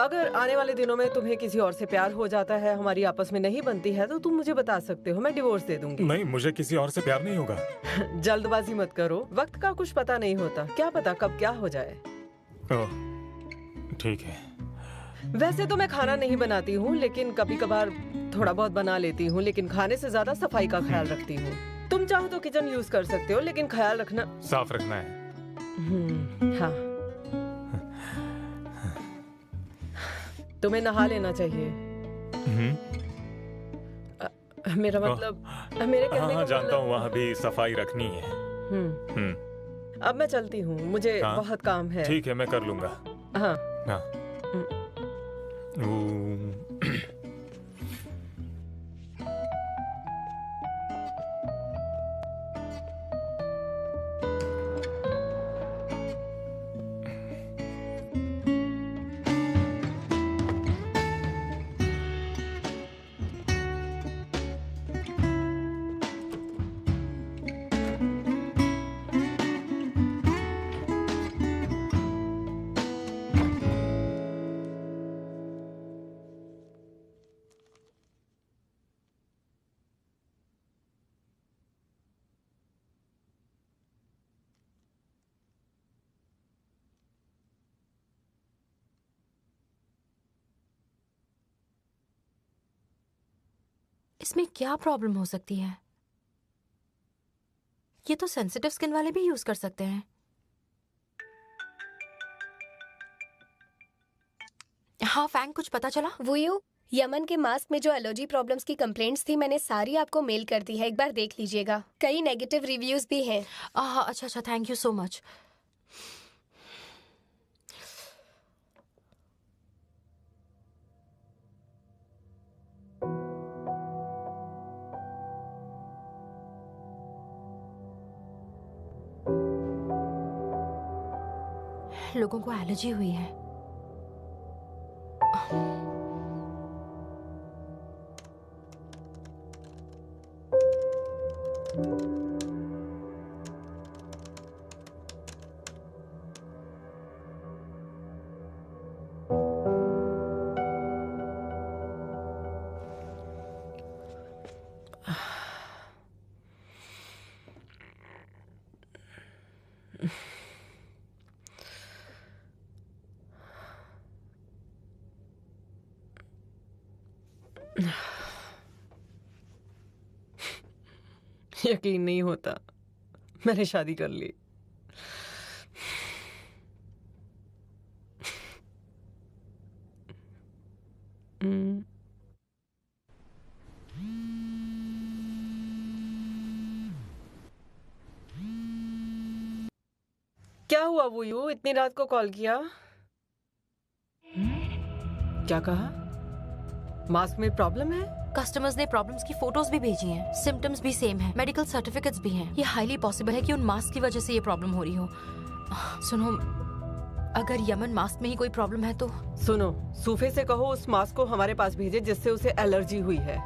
अगर आने वाले दिनों में तुम्हें किसी और से प्यार हो जाता है, हमारी आपस में नहीं बनती है, तो तुम मुझे बता सकते हो, मैं डिवोर्स दे दूंगी। नहीं, मुझे किसी और से प्यार नहीं होगा। जल्दबाजी मत करो, वक्त का कुछ पता नहीं होता, क्या पता कब क्या हो जाए। ओह, ठीक है। वैसे तो मैं खाना नहीं बनाती हूँ, लेकिन कभी कभार थोड़ा बहुत बना लेती हूँ, लेकिन खाने से ज्यादा सफाई का ख्याल रखती हूँ। तुम चाहो तो किचन यूज कर सकते हो, लेकिन ख्याल रखना, साफ रखना है। हाँ। तुम्हें नहा लेना चाहिए। मेरा मतलब, मेरे कहने हाँ, का जानता हूँ, मतलब। वहाँ भी सफाई रखनी है। अब मैं चलती हूँ, मुझे बहुत काम है। ठीक है, मैं कर लूंगा। हाँ। हाँ। इसमें क्या प्रॉब्लम हो सकती है? ये तो सेंसिटिव स्किन वाले भी यूज कर सकते हैं। हाँ फैंग, कुछ पता चला? वुयू, यमन के मास्क में जो एलर्जी प्रॉब्लम्स की कंप्लेंट्स थी, मैंने सारी आपको मेल कर दी है, एक बार देख लीजिएगा। कई नेगेटिव रिव्यूज भी हैं। अच्छा अच्छा, थैंक यू सो मच। लोगों को एलर्जी हुई है। यकीन नहीं होता, मैंने शादी कर ली। क्या हुआ वुयू, इतनी रात को कॉल किया? क्या कहा? मास्क में प्रॉब्लम है? कस्टमर्स ने प्रॉब्लम्स की फोटोज भी भेजी हैं, सिम्टम्स भी सेम हैं, मेडिकल सर्टिफिकेट्स भी हैं। ये हाईली पॉसिबल है कि उन मास्क की वजह से ये प्रॉब्लम हो रही हो। सुनो, अगर यमन मास्क में ही कोई प्रॉब्लम है तो सुनो, सूफे से कहो उस मास्क को हमारे पास भेजे जिससे उसे एलर्जी हुई है।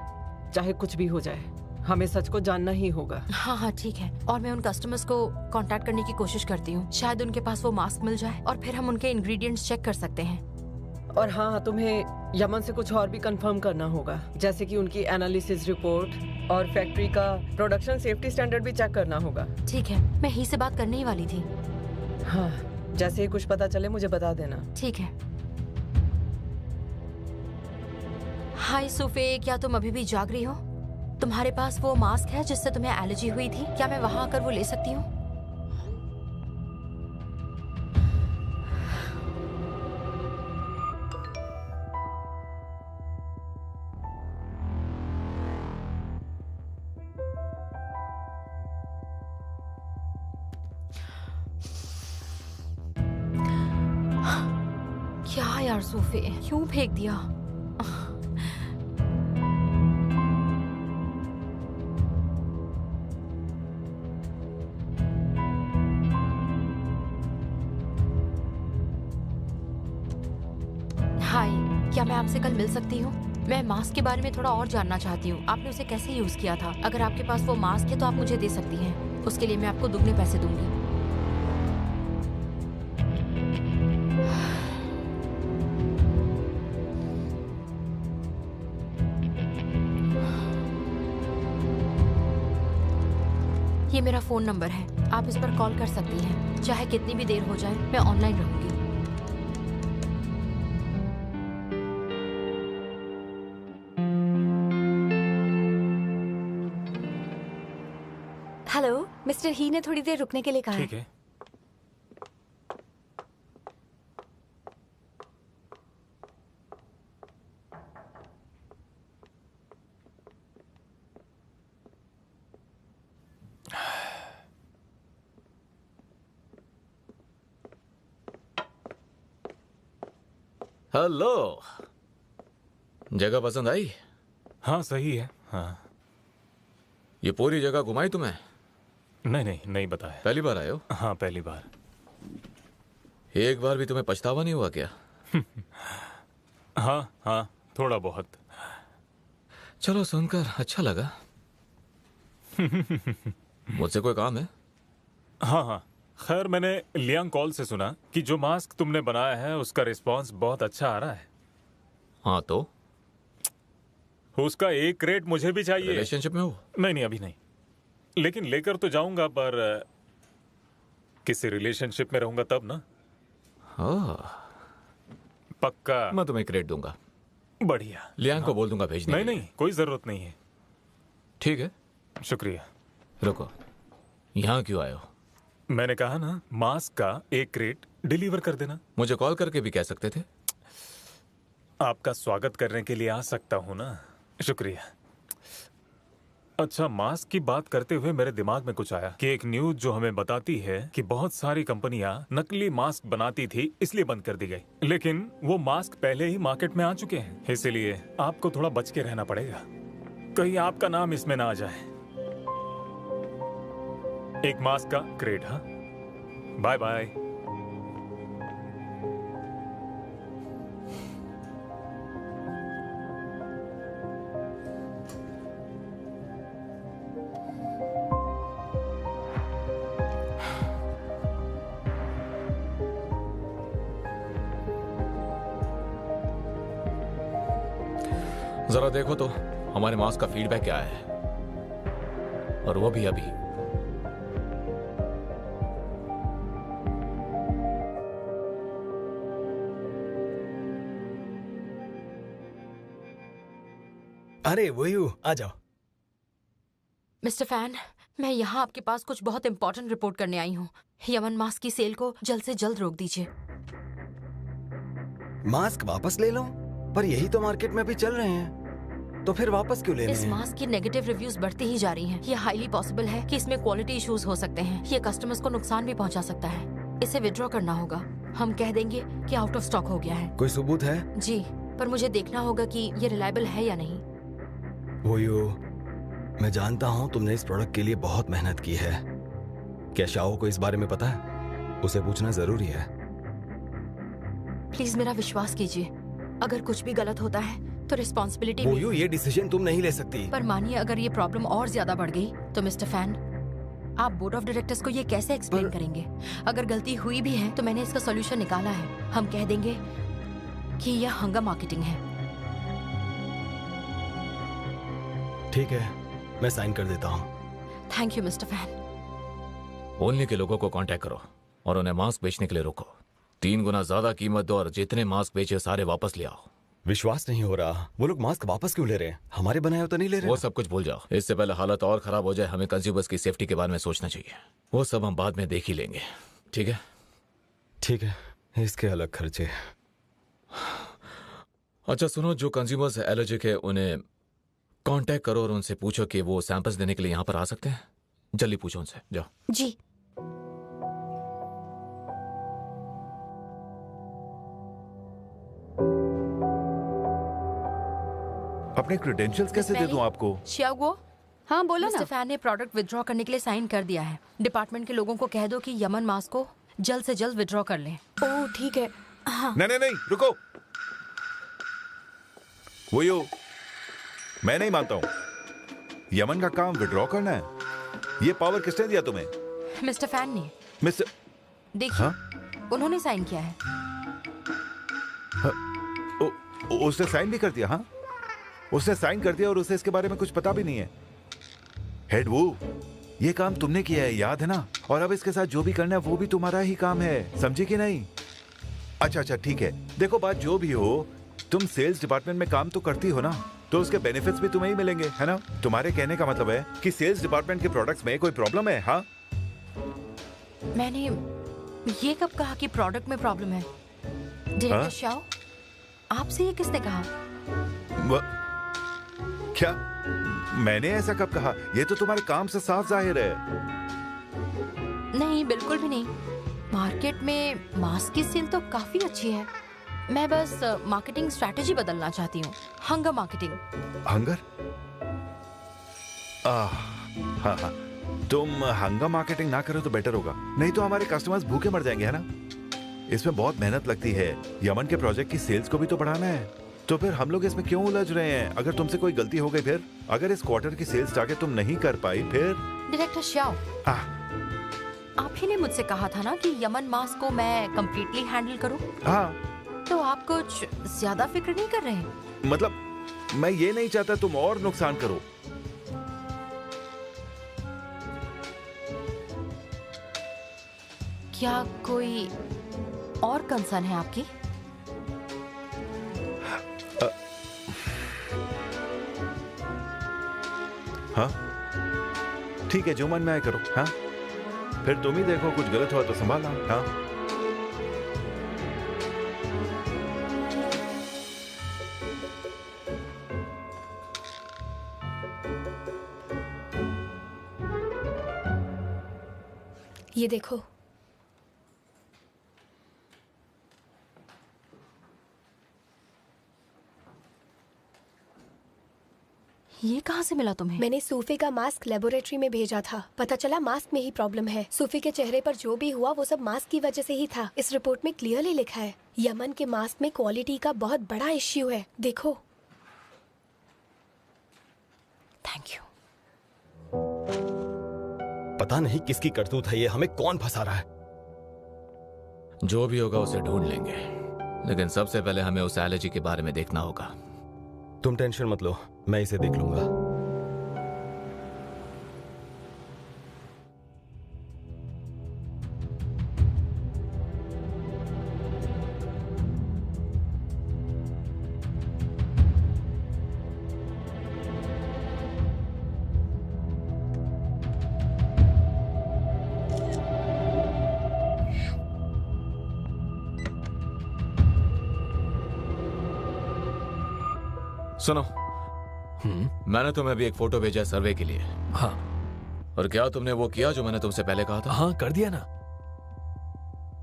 चाहे कुछ भी हो जाए, हमें सच को जानना ही होगा। हाँ हाँ ठीक है, और मैं उन कस्टमर्स को कांटेक्ट करने की कोशिश करती हूँ, शायद उनके पास वो मास्क मिल जाए और फिर हम उनके इंग्रेडिएंट्स चेक कर सकते हैं। और हाँ, तुम्हें यमन से कुछ और भी कंफर्म करना होगा, जैसे कि उनकी एनालिसिस रिपोर्ट और फैक्ट्री का प्रोडक्शन सेफ्टी स्टैंडर्ड भी चेक करना होगा। ठीक है, मैं ही से बात करने ही वाली थी। हाँ, जैसे ही कुछ पता चले मुझे बता देना। ठीक है। हाय सूफे, क्या तुम अभी भी जाग रही हो? तुम्हारे पास वो मास्क है जिससे तुम्हें एलर्जी हुई थी? क्या मैं वहां आकर वो ले सकती हूँ? क्या यार सूफे, क्यों फेंक दिया? हाय, क्या मैं आपसे कल मिल सकती हूँ? मैं मास्क के बारे में थोड़ा और जानना चाहती हूँ। आपने उसे कैसे यूज किया था? अगर आपके पास वो मास्क है तो आप मुझे दे सकती हैं। उसके लिए मैं आपको दुगने पैसे दूंगी। ये मेरा फोन नंबर है, आप इस पर कॉल कर सकती हैं। चाहे कितनी भी देर हो जाए, मैं ऑनलाइन रहूंगी। हेलो, मिस्टर ही ने थोड़ी देर रुकने के लिए कहा ठीक है। है। हेलो, जगह पसंद आई? हाँ सही है। हाँ ये पूरी जगह घुमाई तुम्हें? नहीं बताया। पहली बार आए हो? हाँ पहली बार। एक बार भी तुम्हें पछतावा नहीं हुआ क्या? हाँ थोड़ा बहुत। चलो, सुनकर अच्छा लगा। मुझसे कोई काम है? हाँ खैर, मैंने लियांग कॉल से सुना कि जो मास्क तुमने बनाया है उसका रिस्पांस बहुत अच्छा आ रहा है। हाँ तो उसका एक क्रेट मुझे भी चाहिए। रिलेशनशिप में हो? नहीं अभी नहीं, लेकिन लेकर तो जाऊंगा, पर किसी रिलेशनशिप में रहूंगा तब ना। हाँ, पक्का। मैं तुम्हें क्रेडिट दूंगा। बढ़िया। लियांग को बोल दूंगा भेजने के लिए। नहीं कोई जरूरत नहीं है। ठीक है, शुक्रिया। रुको, यहाँ क्यों आए हो? मैंने कहा ना, मास्क का एक क्रेट डिलीवर कर देना। मुझे कॉल करके भी कह सकते थे। आपका स्वागत करने के लिए आ सकता हूं ना। शुक्रिया। अच्छा, मास्क की बात करते हुए मेरे दिमाग में कुछ आया कि एक न्यूज जो हमें बताती है कि बहुत सारी कंपनियां नकली मास्क बनाती थी, इसलिए बंद कर दी गई। लेकिन वो मास्क पहले ही मार्केट में आ चुके हैं, इसीलिए आपको थोड़ा बच के रहना पड़ेगा। कहीं आपका नाम इसमें ना आ जाए। एक मास्क का क्रेट। हाँ, बाय बाय। जरा देखो तो हमारे मास्क का फीडबैक क्या है, और वो भी अभी। अरे वही आ जाओ। मिस्टर फैन, मैं यहाँ आपके पास कुछ बहुत इंपॉर्टेंट रिपोर्ट करने आई हूँ। यमन मास्क की सेल को जल्द से जल्द रोक दीजिए। मास्क वापस ले लो? पर यही तो मार्केट में अभी चल रहे हैं, तो फिर वापस क्यों लेने इस हैं? मास्क की नेगेटिव रिव्यूज बढ़ती ही जा रही हैं। ये हाईली पॉसिबल है कि इसमें क्वालिटी इश्यूज हो सकते हैं। ये कस्टमर्स को नुकसान भी पहुंचा सकता है। इसे विड्रॉ करना होगा। हम कह देंगे कि आउट ऑफ स्टॉक हो गया है। कोई सबूत है? जी, पर मुझे देखना होगा कि ये रिलायबल है या नहीं। मैं जानता हूँ तुमने इस प्रोडक्ट के लिए बहुत मेहनत की है। क्या शाओ को इस बारे में पता है? उसे पूछना जरूरी है। प्लीज मेरा विश्वास कीजिए। अगर कुछ भी गलत होता है तो रिस्पॉन्सिबिलिटी ये डिसीजन तुम नहीं ले सकती। पर मानिए, अगर ये प्रॉब्लम और ज्यादा बढ़ गई तो मिस्टर फैन, आप बोर्ड ऑफ डायरेक्टर्स को ये कैसे एक्सप्लेन करेंगे? अगर गलती हुई भी है तो मैंने इसका सॉल्यूशन निकाला है। हम कह देंगे कि यह हंगा मार्केटिंग है। ठीक है, मैं साइन कर देता हूँ। Thank you mister fan. Only के लोगों को कांटेक्ट करो और उन्हें मास्क बेचने के लिए रोको। 3 गुना ज्यादा कीमत दो और जितने मास्क बेचे सारे वापस ले आओ। विश्वास नहीं हो रहा, वो लोग मास्क वापस क्यों ले रहे हैं? हमारे बनाए हो तो नहीं ले रहे? वो सब कुछ भूल जाओ। इससे पहले हालत और खराब हो जाए, हमें कंज्यूमर्स की सेफ्टी के बारे में सोचना चाहिए। वो सब हम बाद में देख ही लेंगे, ठीक है? ठीक है, इसके अलग खर्चे। अच्छा सुनो, जो कंज्यूमर्स एलर्जिक है उन्हें कांटेक्ट करो और उनसे पूछो कि वो सैंपल्स देने के लिए यहाँ पर आ सकते हैं। जल्दी पूछो उनसे, जाओ। जी। अपने क्रेडेंशियल्स कैसे दे दूं आपको? शियागो, हाँ बोलो मिस्टर ना। फैन ने प्रोडक्ट विड्रॉ करने के लिए साइन कर दिया है। डिपार्टमेंट के लोगों को कह दो कि यमन मास्क को जल्द से जल्द विड्रॉ कर लें। ओह ठीक है। नहीं, रुको। वो मैं नहीं मानता हूं। यमन का काम विड्रॉ करना है? ये पावर किसने दिया तुम्हें? मिस्टर फैन ने। मिस्टर, देखिए, उन्होंने साइन किया है। उसने साइन भी कर दिया? हाँ, उसने साइन कर दिया और उसे इसके बारे में कुछ पता भी नहीं है। हेड वो, ये काम तुमने किया है, याद है ना? और अब इसके साथ जो भी करना है वो भी तुम्हारा ही काम है, समझी कि नहीं? अच्छा ठीक है, देखो बात जो भी हो, तुम सेल्स डिपार्टमेंट में काम तो करती हो ना, तो उसके बेनिफिट्स भी तुम्हें ही मिलेंगे, है ना? तुम्हारे कहने का मतलब है कि सेल्स डिपार्टमेंट के प्रोडक्ट्स में कोई प्रॉब्लम है? हाँ, मैंने ये कब कहा कि प्रोडक्ट में प्रॉब्लम है? डायरेक्टर शाओ, आपसे ये किसने कहा? क्या मैंने ऐसा कब कहा? ये तो तुम्हारे काम से साफ जाहिर है। नहीं, बिल्कुल भी नहीं। मार्केट में मास्क की सेल तो काफी अच्छी है। मैं बस मार्केटिंग स्ट्रैटेजी बदलना चाहती हूँ। Hunger marketing. हंगर? हाँ, तुम हंगर मार्केटिंग ना करो तो बेटर होगा, नहीं तो हमारे कस्टमर्स भूखे मर जाएंगे, है ना? इसमें बहुत मेहनत लगती है। यमन के प्रोजेक्ट की सेल्स को भी तो बढ़ाना है, तो फिर हम लोग इसमें क्यों उलझ रहे हैं? अगर तुमसे कोई गलती हो गई फिर, अगर इस क्वार्टर की सेल्स टारगेट तुम नहीं कर पाई फिर। डायरेक्टर शाओ, आप ही ने मुझसे कहा था ना कि यमन मास्क को मैं कंप्लीटली हैंडल करूं। हाँ, तो आप कुछ ज्यादा फिक्र नहीं कर रहे? मतलब मैं ये नहीं चाहता तुम और नुकसान करो। क्या कोई और कंसर्न है आपकी? हाँ, ठीक है, जो मन में आए करो। हाँ, फिर तुम ही देखो, कुछ गलत हुआ तो संभालना। हाँ, ये देखो, ये कहाँ से मिला तुम्हें? मैंने सूफी का मास्क लेबोरेटरी में भेजा था। पता चला मास्क में ही प्रॉब्लम है। सूफी के चेहरे पर जो भी हुआ वो सब मास्क की वजह से ही था। इस रिपोर्ट में क्लियरली लिखा है यमन के मास्क में क्वालिटी का बहुत बड़ा इश्यू है। देखो। Thank you. पता नहीं किसकी करतूत है ये, हमें कौन फंसा रहा है? जो भी होगा उसे ढूंढ लेंगे, लेकिन सबसे पहले हमें उस एलर्जी के बारे में देखना होगा। तुम टेंशन मत लो, मैं इसे देख लूंगा। सुनो, मैंने तुम्हें अभी एक फोटो भेजा है सर्वे के लिए। हाँ। और क्या तुमने वो किया जो मैंने तुमसे पहले कहा था? हाँ, कर दिया ना।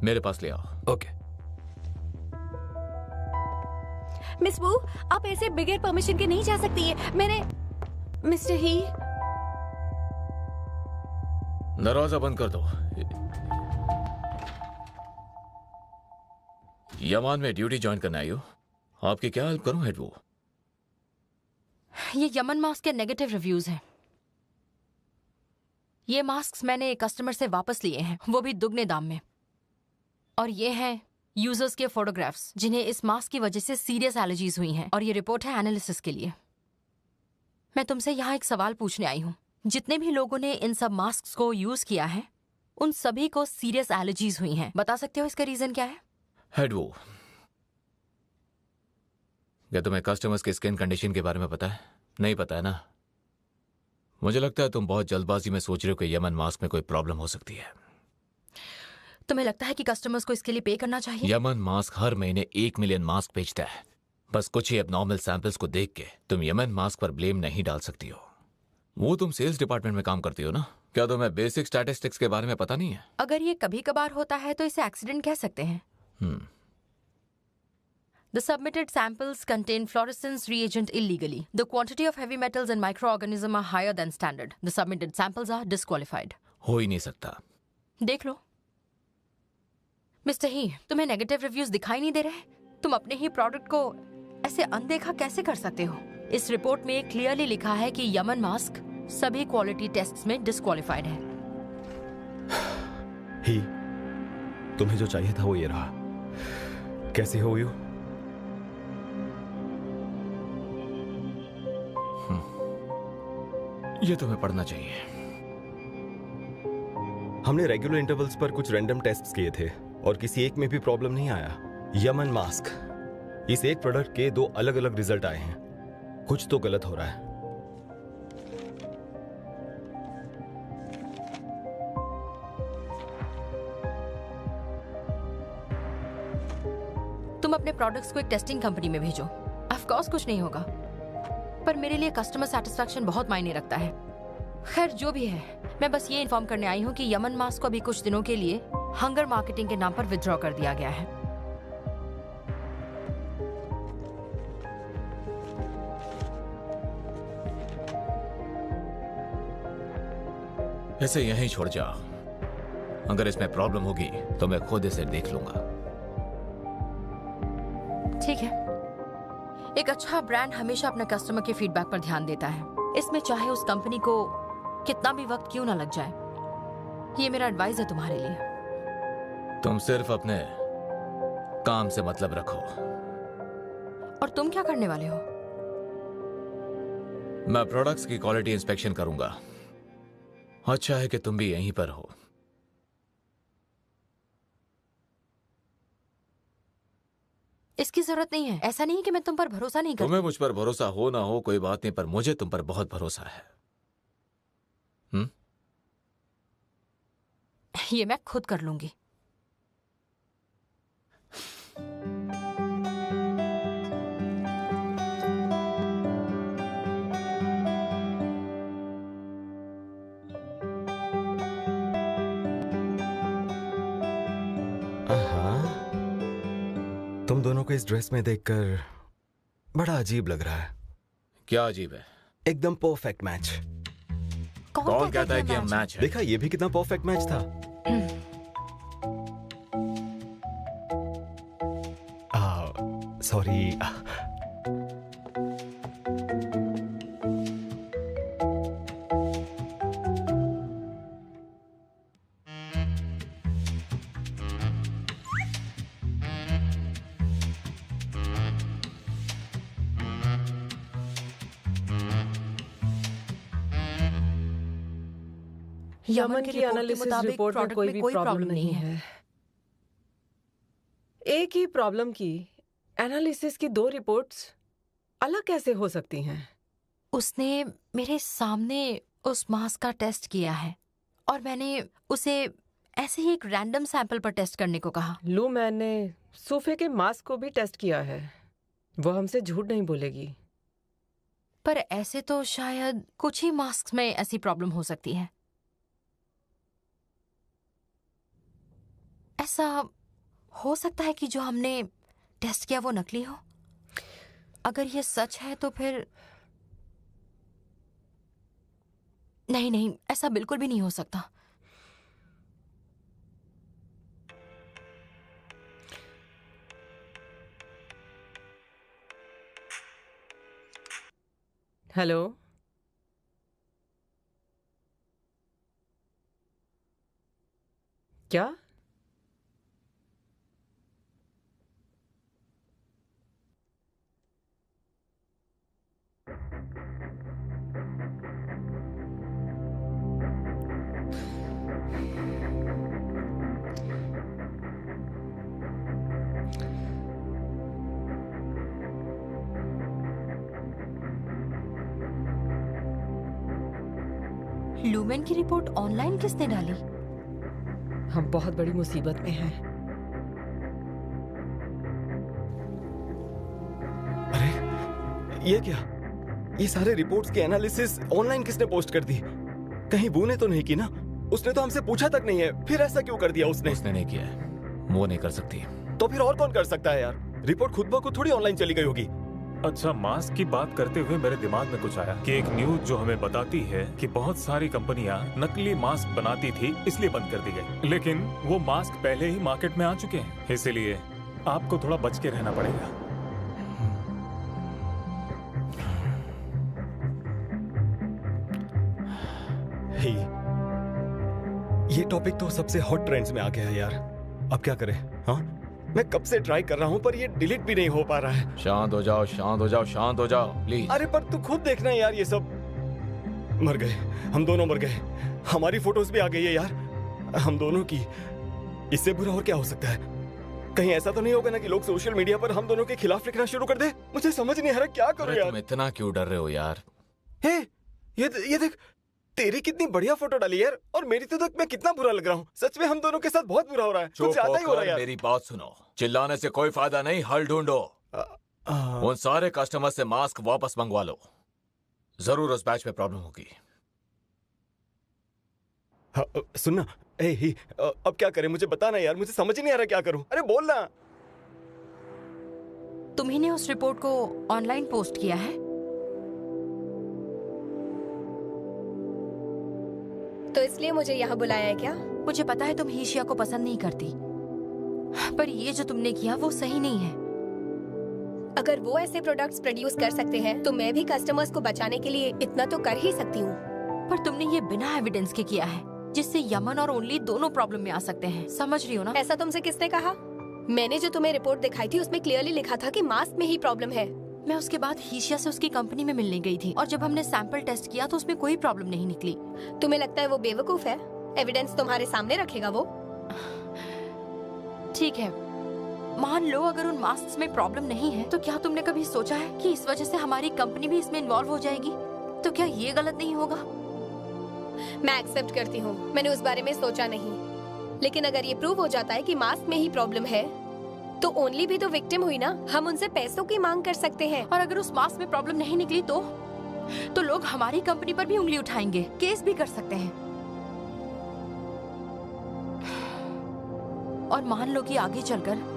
मेरे पास ले आओ। ओके। मिस वू, आप ऐसे बगैर परमिशन के नहीं जा सकती है। मैंने मिस्टर ही। दरवाजा बंद कर दो। यमान में ड्यूटी ज्वाइन करने आई हो, आपकी क्या हेल्प करूं हेड? वो ये यमन मास्क के नेगेटिव रिव्यूज हैं। ये मास्क मैंने कस्टमर से वापस लिए हैं, वो भी दुगने दाम में। और ये हैं यूजर्स के फोटोग्राफ्स जिन्हें इस मास्क की वजह से सीरियस एलर्जीज हुई हैं। और ये रिपोर्ट है एनालिसिस के लिए। मैं तुमसे यहाँ एक सवाल पूछने आई हूँ। जितने भी लोगों ने इन सब मास्क को यूज किया है उन सभी को सीरियस एलर्जीज हुई हैं। बता सकते हो इसका रीजन क्या है? हेड वो, क्या तुम्हें कस्टमर्स के स्किन कंडीशन के बारे में पता है? नहीं पता है ना? मुझे लगता है तुम बहुत जल्दबाजी में सोच रहे हो कि यमन मास्क में कोई प्रॉब्लम हो सकती है। तुम्हें लगता है कि कस्टमर्स को इसके लिए पे करना चाहिए? यमन मास्क हर महीने 1 मिलियन मास्क बेचता है। बस कुछ ही एबनॉर्मल सैंपल्स को देख के तुम यमन मास्क पर ब्लेम नहीं डाल सकती हो। वो तुम सेल्स डिपार्टमेंट में काम करती हो ना? क्या तुम्हें बेसिक स्टैटिस्टिक्स के बारे में पता नहीं है? अगर ये कभी कभार होता है तो इसे एक्सीडेंट कह सकते हैं। The submitted samples contain fluorescence reagent illegally. The quantity of heavy metals and microorganisms are higher than standard. The submitted samples are disqualified. हो ही नहीं सकता। देख लो मिस्टर ही, तुम्हें नेगेटिव रिव्यूज दिखाई नहीं दे रहे? तुम अपने ही प्रोडक्ट को ऐसे अनदेखा कैसे कर सकते हो? इस रिपोर्ट में क्लियरली लिखा है कि यमन मास्क सभी क्वालिटी टेस्ट्स में डिस्क्वालिफाइड है। ही, तुम्हें जो चाहिए था वो ये रहा। कैसी हो यू? ये तुम्हें पढ़ना चाहिए। हमने रेगुलर इंटरवल्स पर कुछ रैंडम टेस्ट्स किए थे और किसी एक में भी प्रॉब्लम नहीं आया। यमन मास्क, इस एक प्रोडक्ट के 2 अलग अलग रिजल्ट आए हैं। कुछ तो गलत हो रहा है। तुम अपने प्रोडक्ट्स को एक टेस्टिंग कंपनी में भेजो। ऑफ कोर्स कुछ नहीं होगा, पर मेरे लिए कस्टमर सेटिस्फैक्शन बहुत मायने रखता है। खैर जो भी है, मैं बस ये इन्फॉर्म करने आई हूँ कि यमन मास्क को अभी कुछ दिनों के लिए हंगर मार्केटिंग के नाम पर विथड्रॉ कर दिया गया है। इसे यहीं छोड़ जाओ। अगर इसमें प्रॉब्लम होगी तो मैं खुद इसे देख लूंगा। ठीक है। एक अच्छा ब्रांड हमेशा अपने कस्टमर के फीडबैक पर ध्यान देता है, इसमें चाहे उस कंपनी को कितना भी वक्त क्यों ना लग जाए। ये मेरा एडवाइस है तुम्हारे लिए। तुम सिर्फ अपने काम से मतलब रखो। और तुम क्या करने वाले हो? मैं प्रोडक्ट्स की क्वालिटी इंस्पेक्शन करूंगा। अच्छा है कि तुम भी यहीं पर हो। इसकी जरूरत नहीं है। ऐसा नहीं है कि मैं तुम पर भरोसा नहीं करती। तुम्हें मुझ पर भरोसा हो ना हो कोई बात नहीं, पर मुझे तुम पर बहुत भरोसा है। ये मैं खुद कर लूंगी। तुम दोनों को इस ड्रेस में देखकर बड़ा अजीब लग रहा है। क्या अजीब है? एकदम परफेक्ट मैच। कौन कहता है कि हम मैच है? देखा, ये भी कितना परफेक्ट मैच था। सॉरी। यमन की एनालिसिस रिपोर्ट में कोई भी प्रॉब्लम नहीं है। एक ही प्रॉब्लम की एनालिसिस की 2 रिपोर्ट्स अलग कैसे हो सकती हैं? उसने मेरे सामने उस मास्क का टेस्ट किया है और मैंने उसे ऐसे ही एक रैंडम सैंपल पर टेस्ट करने को कहा। लू, मैंने सूफे के मास्क को भी टेस्ट किया है। वो हमसे झूठ नहीं बोलेगी। पर ऐसे तो शायद कुछ ही मास्क में ऐसी प्रॉब्लम हो सकती है। ऐसा हो सकता है कि जो हमने टेस्ट किया वो नकली हो। अगर ये सच है तो फिर नहीं, ऐसा बिल्कुल भी नहीं हो सकता। हेलो, क्या? लूमेन की रिपोर्ट ऑनलाइन किसने डाली? हम बहुत बड़ी मुसीबत में हैं। अरे ये क्या? ये सारे रिपोर्ट्स की एनालिसिस ऑनलाइन किसने पोस्ट कर दी? कहीं बू ने तो नहीं की ना? उसने तो हमसे पूछा तक नहीं है। फिर ऐसा क्यों कर दिया उसने? उसने नहीं किया है, वो नहीं कर सकती। तो फिर और कौन कर सकता है यार? रिपोर्ट खुद ब खुद थोड़ी ऑनलाइन चली गई होगी। अच्छा, मास्क की बात करते हुए मेरे दिमाग में कुछ आया कि एक न्यूज जो हमें बताती है कि बहुत सारी कंपनियां नकली मास्क बनाती थी, इसलिए बंद कर दी गई। लेकिन वो मास्क पहले ही मार्केट में आ चुके हैं, इसलिए आपको थोड़ा बच के रहना पड़ेगा। ये टॉपिक तो सबसे हॉट ट्रेंड्स में आ गया है यार। अब क्या करें? हाँ, मैं कब से ट्राई कर रहा हूँ पर ये डिलीट भी नहीं हो पा रहा है। शांत हो जाओ, शांत हो जाओ, शांत हो जाओ प्लीज। अरे पर तू खुद देखना यार, ये सब मर गए। हम दोनों मर गए। हमारी फोटोज भी आ गई है यार। हम दोनों की। इससे बुरा और क्या हो सकता है? कहीं ऐसा तो नहीं होगा ना कि लोग सोशल मीडिया पर हम दोनों के खिलाफ लिखना शुरू कर दे? मुझे समझ नहीं आ रहा क्या करूं अरे यार। तुम इतना क्यों डर रहे हो यार? हे, ये देख, तेरी कितनी बढ़िया फोटो डाली यार, और मेरी तो देख मैं कितना बुरा लग रहा हूँ। सच में हम दोनों के साथ बहुत बुरा हो रहा है। कुछ ज्यादा ही हो रहा है यार। मेरी बात सुनो, चिल्लाने से कोई फायदा नहीं, हल ढूंढो। उन सारे कस्टमर से मास्क वापस मंगवा लो, जरूर उस बैच में प्रॉब्लम होगी। सुनना, अब क्या करें? मुझे बता ना यार, मुझे समझ ही नहीं आ रहा क्या करूं। अरे बोल ना। तुम्ही ने उस रिपोर्ट को ऑनलाइन पोस्ट किया है? तो इसलिए मुझे यहाँ बुलाया है क्या? मुझे पता है तुम हीशिया को पसंद नहीं करती, पर ये जो तुमने किया वो सही नहीं है। अगर वो ऐसे प्रोडक्ट्स प्रोड्यूस कर सकते हैं तो मैं भी कस्टमर्स को बचाने के लिए इतना तो कर ही सकती हूँ। पर तुमने ये बिना एविडेंस के किया है, जिससे यमन और ओनली दोनों प्रॉब्लम में आ सकते हैं। समझ रही हो ना? ऐसा तुमसे किसने कहा? मैंने जो तुम्हें रिपोर्ट दिखाई थी उसमें क्लियरली लिखा था कि मास्क में ही प्रॉब्लम है। मैं उसके बाद हीशिया से उसकी कंपनी में मिलने गई थी, और जब हमने सैंपल टेस्ट किया तो उसमें कोई प्रॉब्लम नहीं निकली। तुम्हें लगता है वो बेवकूफ है? एविडेंस तुम्हारे सामने रखेगा वो। ठीक है, मान लो अगर उन मास्क में प्रॉब्लम नहीं है, तो क्या तुमने कभी सोचा है कि इस वजह से हमारी कंपनी भी इसमें इन्वॉल्व हो जाएगी? तो क्या ये गलत नहीं होगा? मैं एक्सेप्ट करती हूँ, मैंने उस बारे में सोचा नहीं। लेकिन अगर ये प्रूव हो जाता है कि मास्क में ही प्रॉब्लम है, तो ओनली भी तो विक्टिम हुई ना। हम उनसे पैसों की मांग कर सकते हैं। और अगर उस मास्क में प्रॉब्लम नहीं निकली तो लोग हमारी कंपनी पर भी उंगली उठाएंगे, केस भी कर सकते हैं। और मान लो कि आगे चलकर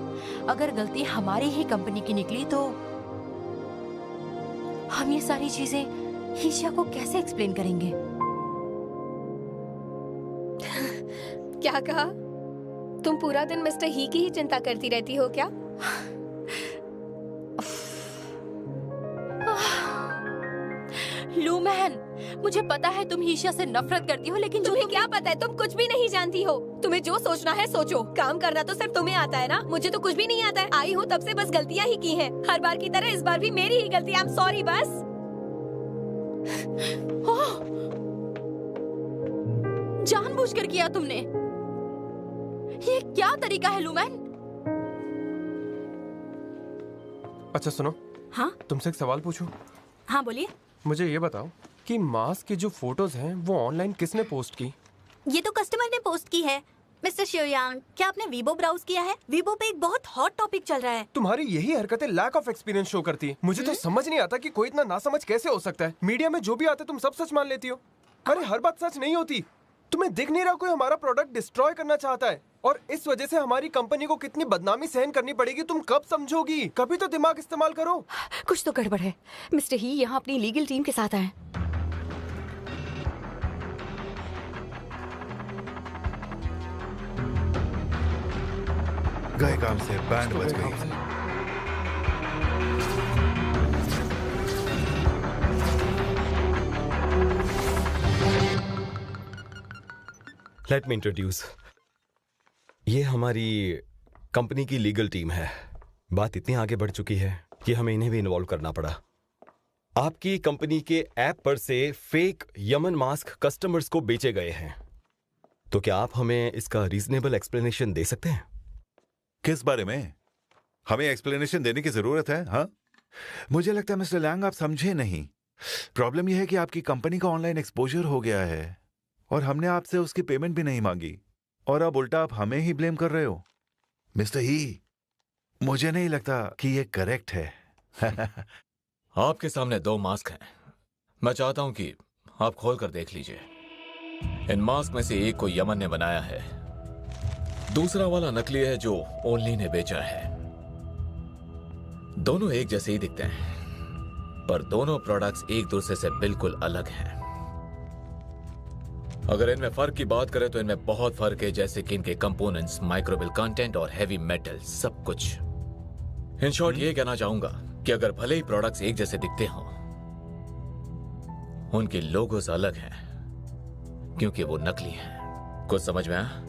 अगर गलती हमारी ही कंपनी की निकली, तो हम ये सारी चीजें हीशिया को कैसे एक्सप्लेन करेंगे? क्या कहा? तुम पूरा दिन मिस्टर ही की ही चिंता करती रहती हो क्या? लूमैन, मुझे पता है तुम हीशिया से नफरत करती हो, लेकिन तुम्हें क्या पता है? तुम कुछ भी नहीं जानती हो। तुम्हें जो सोचना है सोचो। काम करना तो सिर्फ तुम्हें आता है ना, मुझे तो कुछ भी नहीं आता है। आई हूँ तब से बस गलतियाँ ही की हैं। हर बार की तरह इस बार भी मेरी ही गलती। आई एम सॉरी बस। जानबूझकर किया तुमने। ये क्या तरीका है लूमैन? अच्छा सुनो। हाँ तुमसे एक सवाल पूछूं? हाँ बोलिए। मुझे ये बताओ कि मास्क की जो फोटोज हैं वो ऑनलाइन किसने पोस्ट की? ये तो कस्टमर ने पोस्ट की है। मिस्टर शिवयांग, क्या आपने वीबो ब्राउज किया है? वीबो पे एक बहुत हॉट टॉपिक चल रहा है। तुम्हारी यही हरकतें लैक ऑफ एक्सपीरियंस शो करती है। मुझे तो समझ नहीं आता कि कोई इतना नासमझ कैसे हो सकता है। मीडिया में जो भी आता है तुम सब सच मान लेती हो। अरे हर बात सच नहीं होती। तुम्हें दिख नहीं रहा कोई हमारा प्रोडक्ट डिस्ट्रॉय करना चाहता है, और इस वजह से हमारी कंपनी को कितनी बदनामी सहन करनी पड़ेगी तुम कब समझोगी? कभी तो दिमाग इस्तेमाल करो। कुछ तो गड़बड़ है। मिस्टर ही यहाँ अपनी लीगल टीम के साथ आए। गए काम से, बैंड बज गई। Let me introduce. ये हमारी कंपनी की लीगल टीम है। बात इतनी आगे बढ़ चुकी है कि हमें इन्हें भी इन्वॉल्व करना पड़ा। आपकी कंपनी के ऐप पर से फेक यमन मास्क कस्टमर्स को बेचे गए हैं, तो क्या आप हमें इसका रीजनेबल एक्सप्लेनेशन दे सकते हैं? किस बारे में? हमें एक्सप्लेनेशन देने की जरूरत है? हाँ, मुझे लगता है मिस्टर लैंग आप समझे नहीं। प्रॉब्लम यह है कि आपकी कंपनी का ऑनलाइन एक्सपोजर हो गया है और हमने आपसे उसकी पेमेंट भी नहीं मांगी, और अब उल्टा आप हमें ही ब्लेम कर रहे हो। मिस्टर ही, मुझे नहीं लगता कि ये करेक्ट है। आपके सामने 2 मास्क हैं। मैं चाहता हूं कि आप खोल कर देख लीजिए। इन मास्क में से एक को यमन ने बनाया है, दूसरा वाला नकली है जो ओनली ने बेचा है। दोनों एक जैसे ही दिखते हैं, पर दोनों प्रोडक्ट्स एक दूसरे से बिल्कुल अलग हैं। अगर इनमें फर्क की बात करें तो इनमें बहुत फर्क है, जैसे कि इनके कंपोनेंट्स, माइक्रोबियल कंटेंट और हैवी मेटल, सब कुछ। इन शॉर्ट ये कहना चाहूंगा कि अगर भले ही प्रोडक्ट्स एक जैसे दिखते हों, उनके लोगोस अलग हैं क्योंकि वो नकली हैं। कुछ समझ में आया?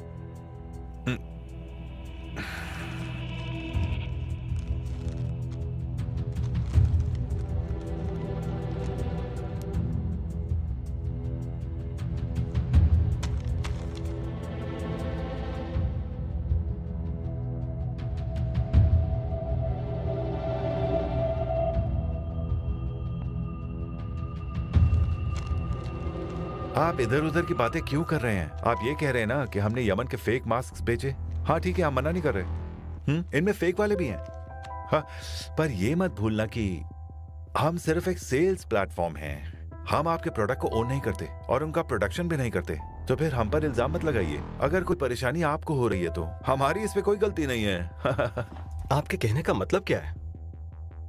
आप इधर उधर की बातें क्यों कर रहे हैं? आप ये कह रहे हैं ना कि हमने यमन के फेक मास्क बेचे? हाँ ठीक है, हम मना नहीं कर रहे। इनमें फेक वाले भी हैं। हाँ, पर ये मत भूलना कि हम सिर्फ एक सेल्स प्लेटफॉर्म हैं। हम आपके प्रोडक्ट को ओन नहीं करते और उनका प्रोडक्शन भी नहीं करते। तो फिर हम पर इल्जाम मत लगाइए। अगर कोई परेशानी आपको हो रही है तो हमारी इसमें कोई गलती नहीं है। आपके कहने का मतलब क्या है?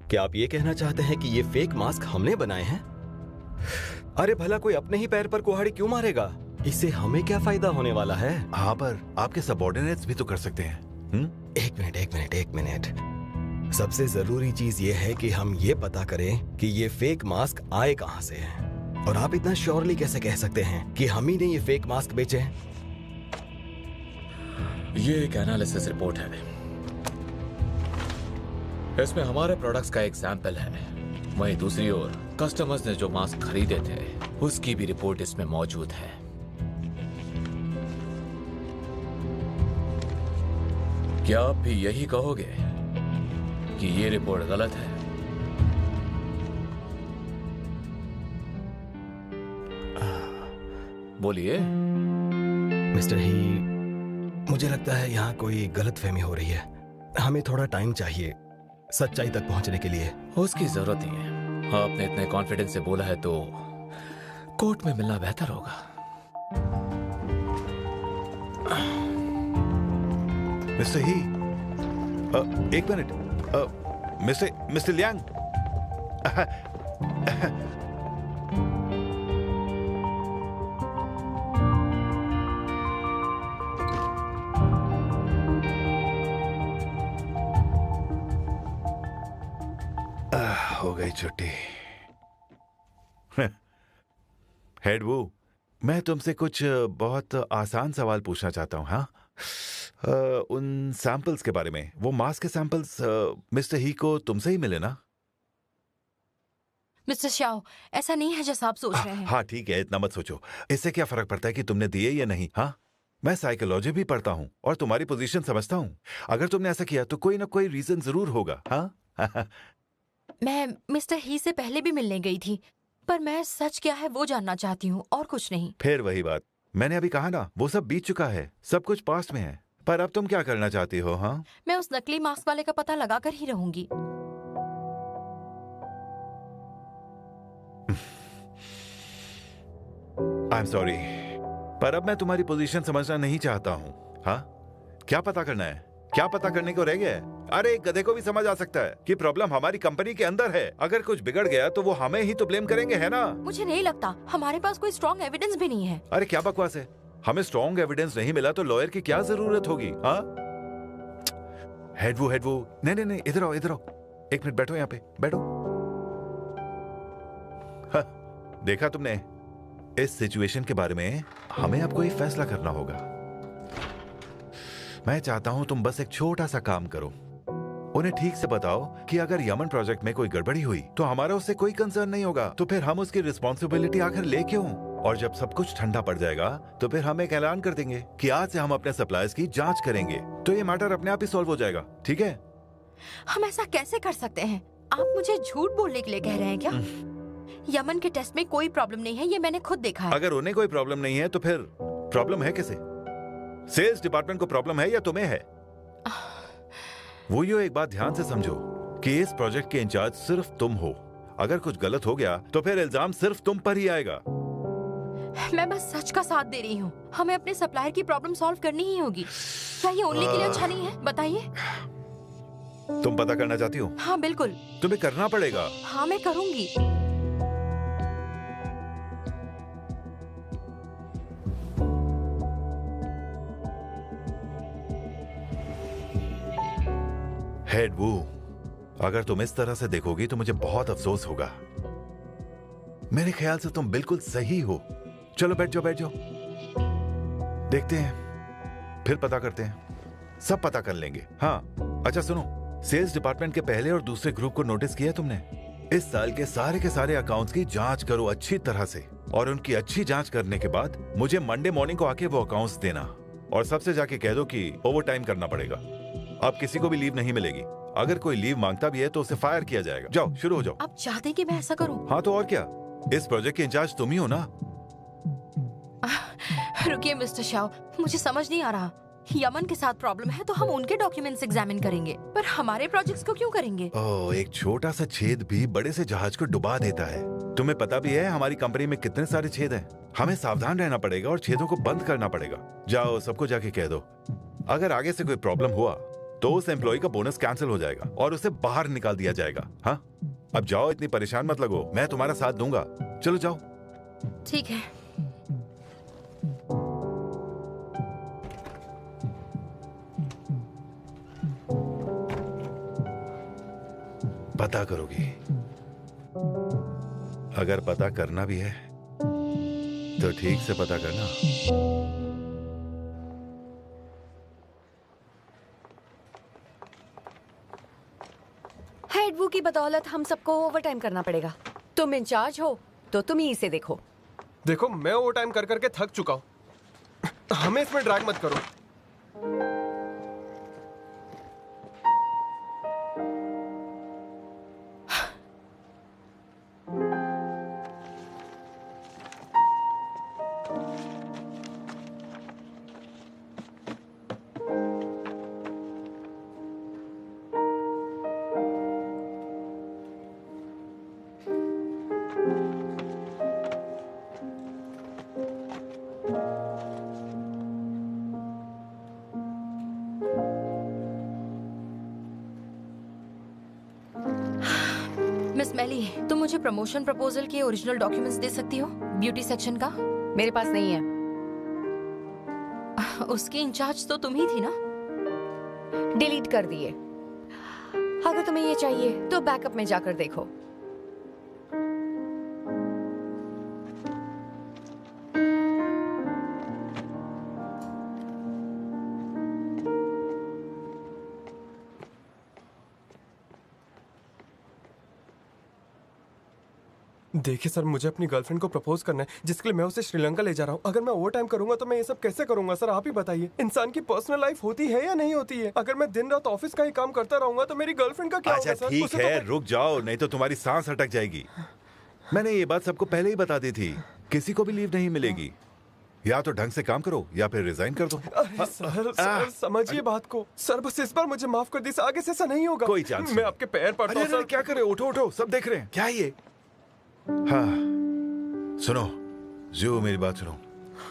क्या आप ये कहना चाहते हैं कि ये फेक मास्क हमने बनाए हैं? अरे भला कोई अपने ही पैर पर कुल्हाड़ी क्यों मारेगा? इससे हमें क्या फायदा होने वाला है? हाँ, पर आपके सबऑर्डिनेट्स भी तो कर सकते हैं। एक मिनट। सबसे जरूरी चीज ये है कि हम ये पता करें कि ये फेक मास्क आए कहां से हैं। और आप इतना श्योरली कैसे कह सकते हैं कि हम ही ने ये फेक मास्क बेचे हैं? ये एक एनालिसिस रिपोर्ट है। इसमें हमारे प्रोडक्ट्स का एक सैंपल है। वहीं दूसरी ओर कस्टमर्स ने जो मास्क खरीदे थे उसकी भी रिपोर्ट इसमें मौजूद है। क्या आप भी यही कहोगे कि ये रिपोर्ट गलत है? बोलिए। मिस्टर ही, मुझे लगता है यहाँ कोई गलतफहमी हो रही है। हमें थोड़ा टाइम चाहिए सच्चाई तक पहुंचने के लिए। उसकी जरूरत नहीं है। आपने इतने कॉन्फिडेंस से बोला है तो कोर्ट में मिलना बेहतर होगा। मिस्टर ही, एक मिनट। मिस्टर लियांग, हो गई छुट्टी। हेड वो, मैं तुमसे कुछ बहुत आसान सवाल पूछना चाहता हूँ। हाँ, उन सैंपल्स के बारे में। वो मास्क के सैंपल्स मिस्टर ही को तुमसे ही मिले ना? मिस्टर श्याओ, ऐसा नहीं है जैसा आप सोच रहे हैं। हाँ ठीक है, इतना मत सोचो। इससे क्या फर्क पड़ता है कि तुमने दिए या नहीं? हाँ, मैं साइकोलॉजी भी पढ़ता हूँ और तुम्हारी पोजीशन समझता हूँ। अगर तुमने ऐसा किया तो कोई ना कोई रीजन जरूर होगा। हाँ मैं मिस्टर ही से पहले भी मिलने गई थी, पर मैं सच क्या है वो जानना चाहती हूँ और कुछ नहीं। फिर वही बात, मैंने अभी कहा ना, वो सब बीत चुका है, सब कुछ पास्ट में है। पर अब तुम क्या करना चाहती हो? हाँ, मैं उस नकली मास्क वाले का पता लगाकर ही रहूंगी। आई एम सॉरी, पर अब मैं तुम्हारी पोजीशन समझना नहीं चाहता हूँ। हाँ, क्या पता करना है? क्या पता करने को रह गया है? अरे एक गधे को भी समझ आ सकता है कि प्रॉब्लम हमारी कंपनी के अंदर है। अगर कुछ बिगड़ गया तो वो हमें ही तो ब्लेम करेंगे, है ना? मुझे नहीं लगता, हमारे पास कोई स्ट्रॉन्ग एविडेंस भी नहीं है। अरे क्या बकवास है? हमें स्ट्रॉन्ग एविडेंस नहीं मिला तो लॉयर की क्या जरूरत होगी? हाँ, हेड वो, नहीं, इधर आओ। एक मिनट बैठो, यहाँ पे बैठो। हाँ, देखा तुमने, इस सिचुएशन के बारे में हमें अब कोई फैसला करना होगा। मैं चाहता हूं तुम बस एक छोटा सा काम करो। उन्हें ठीक से बताओ कि अगर यमन प्रोजेक्ट में कोई गड़बड़ी हुई तो हमारा उससे कोई कंसर्न नहीं होगा। तो फिर हम उसकी रिस्पॉन्सिबिलिटी आखिर ले क्यों? और जब सब कुछ ठंडा पड़ जाएगा तो फिर हम एक ऐलान कर देंगे कि आज से हम अपने सप्लायर्स की जांच करेंगे। तो ये मैटर अपने आप ही सॉल्व हो जाएगा, ठीक है? हम ऐसा कैसे कर सकते हैं? आप मुझे झूठ बोलने के लिए कह रहे हैं क्या? यमन के टेस्ट में कोई प्रॉब्लम नहीं है, ये मैंने खुद देखा है। अगर उन्हें कोई प्रॉब्लम नहीं है तो फिर प्रॉब्लम है किसे? सेल्स डिपार्टमेंट को प्रॉब्लम है या तुम्हें है? वो यो एक बात ध्यान से समझो कि इस प्रोजेक्ट के इंचार्ज सिर्फ तुम हो। अगर कुछ गलत हो गया तो फिर इल्जाम सिर्फ तुम पर ही आएगा। मैं बस सच का साथ दे रही हूँ। हमें अपने सप्लायर की प्रॉब्लम सॉल्व करनी ही होगी। क्या ये ओनली के लिए अच्छा नहीं है? बताइए। तुम पता करना चाहती हो? हाँ बिल्कुल। तुम्हें करना पड़ेगा। हाँ मैं करूंगी। हेड वो, अगर तुम इस तरह से देखोगी तो मुझे बहुत अफसोस होगा। मेरे ख्याल से तुम बिल्कुल सही हो। चलो बैठ जाओ। देखते हैं, फिर पता करते हैं, सब पता कर लेंगे। हाँ अच्छा सुनो, सेल्स डिपार्टमेंट के पहले और दूसरे ग्रुप को नोटिस किया तुमने? इस साल के सारे अकाउंट्स की जांच करो अच्छी तरह से, और उनकी अच्छी जांच करने के बाद मुझे मंडे मॉर्निंग को आके वो अकाउंट्स देना। और सबसे जाके कह दो कि ओवर टाइम करना पड़ेगा। अब किसी को भी लीव नहीं मिलेगी। अगर कोई लीव मांगता भी है तो उसे फायर किया जाएगा। जाओ, शुरू हो जाओ। आप चाहते हैं कि मैं ऐसा करूं? हाँ तो और क्या, इस प्रोजेक्ट के इंचार्ज तुम ही हो ना। रुकिए मिस्टर शाओ, मुझे समझ नहीं आ रहा। यमन के साथ प्रॉब्लम है तो हम उनके डॉक्यूमेंट्स एग्जामिन करेंगे, पर हमारे प्रोजेक्ट्स को क्यों करेंगे? ओह, एक छोटा सा छेद भी बड़े से जहाज को डुबा देता है। तुम्हें पता भी है हमारी कंपनी में कितने सारे छेद हैं। हमें सावधान रहना पड़ेगा और छेदों को बंद करना पड़ेगा। जाओ, सबको जाके कह दो, अगर आगे से कोई प्रॉब्लम हुआ तो उस एम्प्लॉय का बोनस कैंसिल हो जाएगा और उसे बाहर निकाल दिया जाएगा। हाँ, अब जाओ, इतनी परेशान मत लगो, मैं तुम्हारा साथ दूंगा। चलो जाओ। ठीक है। पता करोगी? अगर पता करना भी है तो ठीक से पता करना। हेड वू की बदौलत हम सबको ओवर टाइम करना पड़ेगा। तुम इंचार्ज हो तो तुम ही इसे देखो। देखो, मैं ओवर टाइम कर करके थक चुका हूँ। हमें इसमें ड्रैग मत करो। मिस मैली, तुम मुझे प्रमोशन प्रपोजल के ओरिजिनल डॉक्यूमेंट्स दे सकती हो, ब्यूटी सेक्शन का? मेरे पास नहीं है। उसकी इंचार्ज तो तुम ही थी ना? डिलीट कर दिए। अगर तुम्हें ये चाहिए तो बैकअप में जाकर देखो। देखिए सर, मुझे अपनी गर्लफ्रेंड को प्रपोज करना है, जिसके लिए मैं उसे श्रीलंका ले जा रहा हूँ। अगर मैं ओवर टाइम करूंगा तो मैं ये सब कैसे करूंगा? सर आप ही बताइए, इंसान की पर्सनल लाइफ होती है या नहीं होती है? अगर मैं दिन रात ऑफिस का ही काम करता रहूंगा तो मेरी गर्लफ्रेंड का क्या अच्छा होगा सर? ठीक उसे है, तो रुक जाओ, नहीं तो तुम्हारी सांस अटक जाएगी। मैंने ये बात सबको पहले ही बता दी थी, किसी को भी लीव नहीं मिलेगी। या तो ढंग से काम करो या फिर रिजाइन कर दो। अरे सर समझिए बात को। सर बस इस बार मुझे माफ कर दीजिए, आगे से ऐसा नहीं होगा। कोई चांस मैं नहीं। आपके पैर पड़ता हूँ अरे सर। क्या करे, उठो उठो, सब देख रहे हैं। क्या ये? हाँ सुनो जो, मेरी बात सुनो।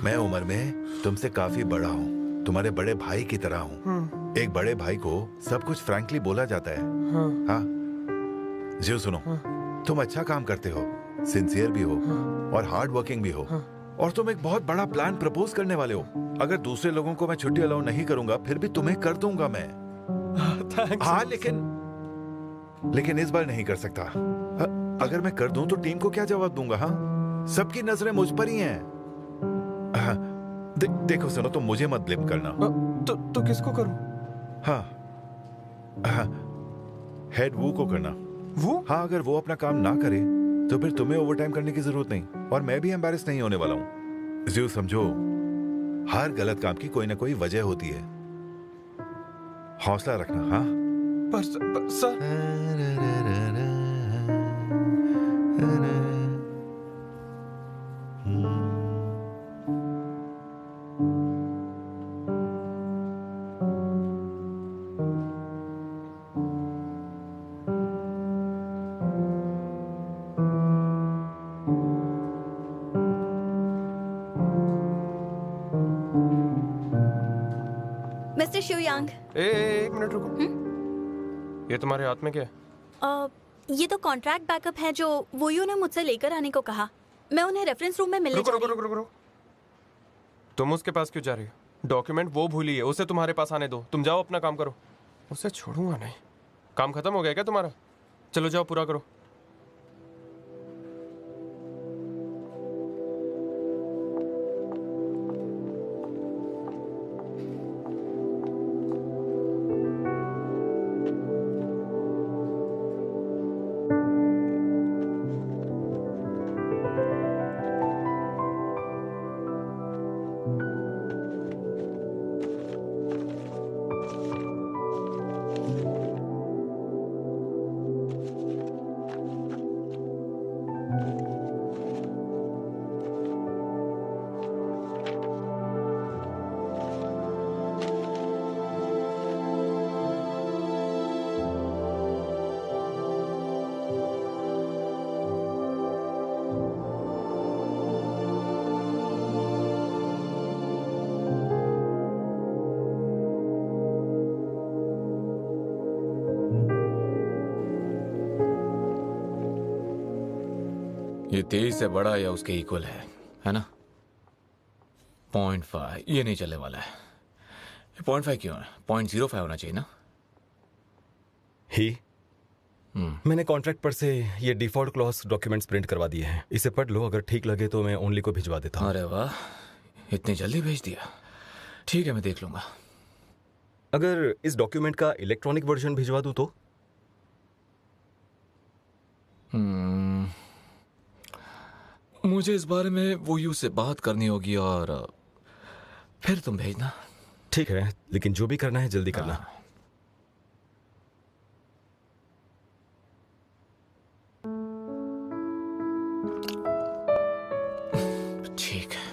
मैं उम्र में तुमसे काफी बड़ा हूँ, तुम्हारे बड़े भाई की तरह हूँ। एक बड़े भाई को सब कुछ फ्रैंकली बोला जाता है। हाँ जियो सुनो, तुम अच्छा काम करते हो, सिंसियर भी हो और हार्ड वर्किंग भी हो, और तुम एक बहुत बड़ा प्लान प्रपोज करने वाले हो। अगर दूसरे लोगों को मैं छुट्टी अलाउ नहीं करूंगा फिर भी तुम्हें कर दूंगा मैं। हाँ लेकिन इस बार नहीं कर सकता। अगर मैं कर दूं तो टीम को क्या जवाब दूंगा? हाँ सबकी नजरें मुझ पर ही हैं। देखो सुनो, तुम मुझे मत ब्लेम करना। तो किसको करूं? हाँ हेड वू को करना। वो? हाँ अगर वो अपना काम ना करे तो फिर तुम्हें ओवरटाइम करने की जरूरत नहीं, और मैं भी एम्बैरेस नहीं होने वाला हूँ। जियो समझो, हर गलत काम की कोई ना कोई वजह होती है। हौसला रखना। हाँ पर सर मिस्टर शिवयांग, एक मिनट रुको। ये तुम्हारे हाथ में क्या है? ये तो कॉन्ट्रैक्ट बैकअप है जो वोयू ने मुझसे लेकर आने को कहा। मैं उन्हें रेफरेंस रूम में मिलने जा रही हूँ। रुको। तुम उसके पास क्यों जा रही हो? डॉक्यूमेंट वो भूली है, उसे तुम्हारे पास आने दो। तुम जाओ अपना काम करो, उसे छोड़ूंगा नहीं। काम खत्म हो गया क्या तुम्हारा? चलो जाओ पूरा करो। ये 23 से बड़ा या उसके इक्वल है ना? 0.5 ये नहीं चलने वाला है। 0.5 क्यों है? 0.05 होना चाहिए ना? ही मैंने कॉन्ट्रैक्ट पर से ये डिफॉल्ट क्लॉज डॉक्यूमेंट्स प्रिंट करवा दिए हैं। इसे पढ़ लो, अगर ठीक लगे तो मैं ओनली को भिजवा देता हूँ। अरे वाह, इतनी जल्दी भेज दिया। ठीक है, मैं देख लूंगा। अगर इस डॉक्यूमेंट का इलेक्ट्रॉनिक वर्जन भिजवा दूं तो? मुझे इस बारे में वो यू से बात करनी होगी और फिर तुम भेजना। ठीक है, लेकिन जो भी करना है जल्दी करना। ठीक है।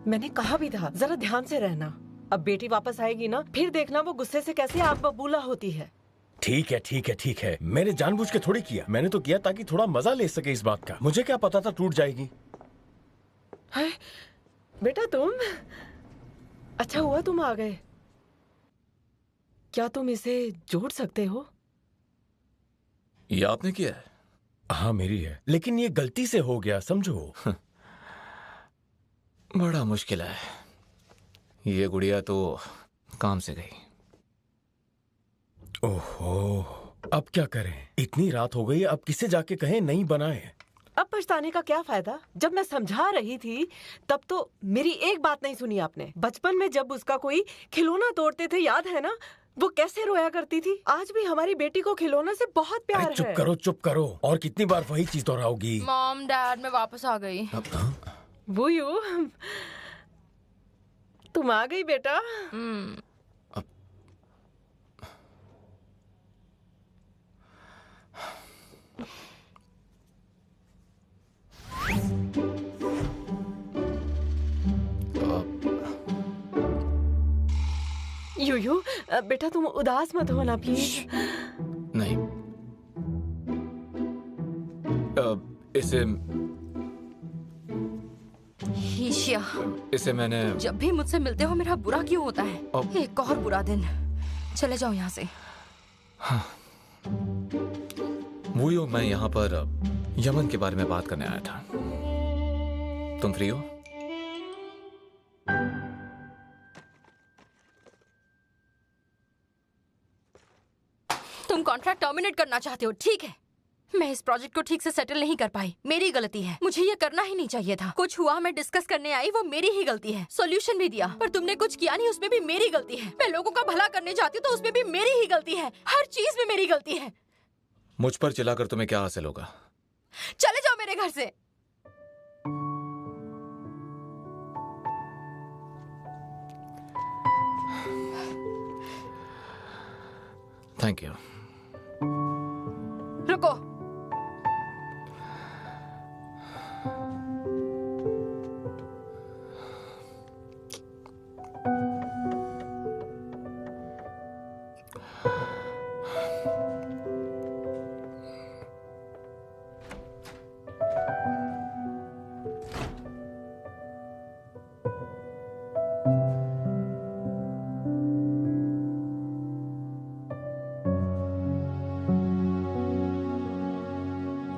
मैंने कहा भी था जरा ध्यान से रहना। अब बेटी वापस आएगी ना, फिर देखना वो गुस्से से कैसे आग बबूला होती है। ठीक है ठीक है ठीक है, मैंने जानबूझ के थोड़ी किया, मैंने तो किया ताकि थोड़ा मजा ले सके इस बात का। मुझे क्या पता था टूट जाएगी। हाय बेटा, तुम अच्छा हुआ तुम आ गए। क्या तुम इसे जोड़ सकते हो? ये आपने किया है? हाँ मेरी है, लेकिन ये गलती से हो गया, समझो। बड़ा मुश्किल है। ये गुड़िया तो काम से गई। ओहो, अब क्या करें? इतनी रात हो गई, अब किसे जाके कहें नहीं बनाए। अब पछताने का क्या फायदा? जब मैं समझा रही थी तब तो मेरी एक बात नहीं सुनी आपने। बचपन में जब उसका कोई खिलौना तोड़ते थे, याद है ना? वो कैसे रोया करती थी। आज भी हमारी बेटी को खिलौना से बहुत प्यार है। चुप करो चुप करो, और कितनी बार वही चीज दोहराओगी? मॉम डैड, मैं वापस आ गई। बुयू, तुम आ गई बेटा। यूयू बेटा, तुम उदास मत होना प्लीज। नहीं, इसे ईशिया, इसे मैंने जब भी मुझसे मिलते हो मेरा बुरा क्यों होता है? एक और बुरा दिन। चले जाओ यहाँ से। हाँ। वो मैं यहाँ पर यमन के बारे में बात करने आया था। तुम फ्री हो? तुम कॉन्ट्रैक्ट टर्मिनेट करना चाहते हो, ठीक है। मैं इस प्रोजेक्ट को ठीक से सेटल नहीं कर पाई, मेरी गलती है। मुझे ये करना ही नहीं चाहिए था। कुछ हुआ, मैं डिस्कस करने आई, वो मेरी ही गलती है। सॉल्यूशन भी दिया, पर तुमने कुछ किया नहीं, उसमें भी मेरी गलती है। मैं लोगों का भला करने जाती हूँ तो उसमें भी मेरी ही गलती है। हर चीज में मेरी गलती है। मुझ पर चिल्लाकर तुम्हें क्या हासिल होगा? चले जाओ मेरे घर से। Thank you. रुको,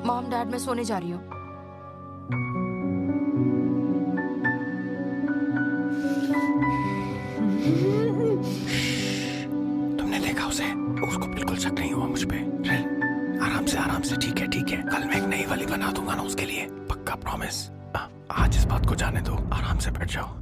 मॉम डैड, मैं सोने जा रही हूँ। तुमने देखा उसे? उसको शक नहीं हुआ मुझ पे? आराम से, ठीक है। कल मैं एक नई वाली बना दूंगा ना उसके लिए, पक्का प्रॉमिस। आज इस बात को जाने दो, आराम से बैठ जाओ।